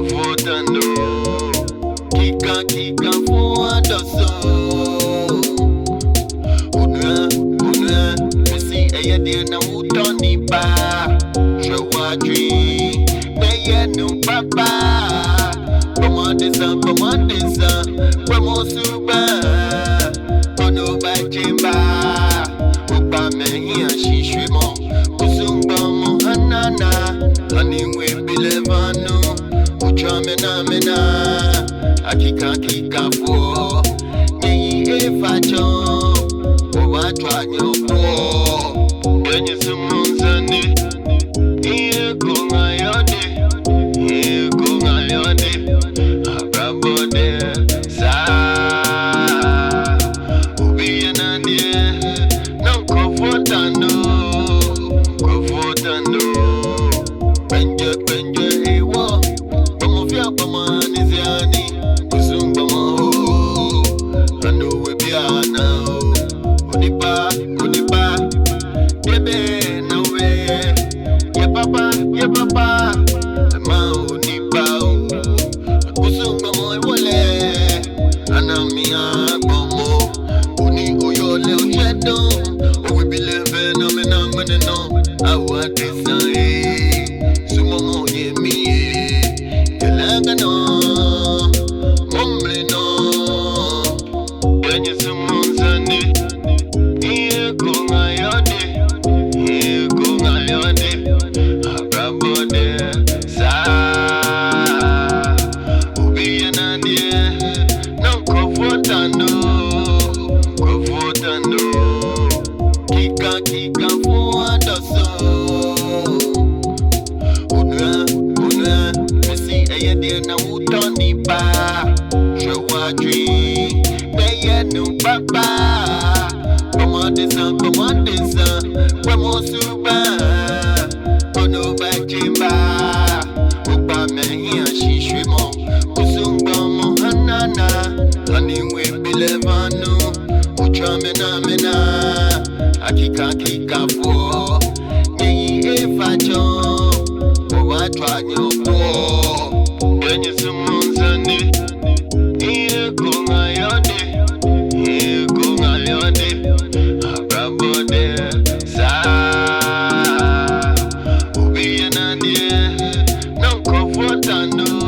votando, kika fuadoso. Unua, missy aya dia na utoni ba. Shawatri, na ye no papa. Pomodesa, pomosuba. Ono ba chimba, upa mehia shishimo. Usumba mohanana, honey we bilevano. Uchamena, akika fo. Ni efacho, owa nyopo. Yenye sumunzani, iye kungayone. Abrabode, sa. Ubiye nandie, non kofotano. Benje, ewo. Bamofia bamaniziani. Kuzumba mo. Anu webiana. Unipa. Yebe na we. Ye papa. Ma unipa. Kuzumba mo iwole. Anamia bomo. Uni uyole uchedo. We believe in no. Awa desire. Sumo mo ye mi. Kelagano. Momle no. Yenye sumunzani. Iye kungayone. Abrabode, sa. Ubiye nandie. Non kofotando. Kika fuadoso. Unua, missy aya dia na utoni ba. Shawatri, na ye no papa. Pomodesa, pomosuba. Ono ba chimba, upa mehia shishimo. Usumba mohanana, honey we bilevano. Uchamena, akika fo. Ni efacho, owa nyopo. Yenye sumunzani, iye kungayone. Abrabode, sa. Ubiye nandie, non kofotando.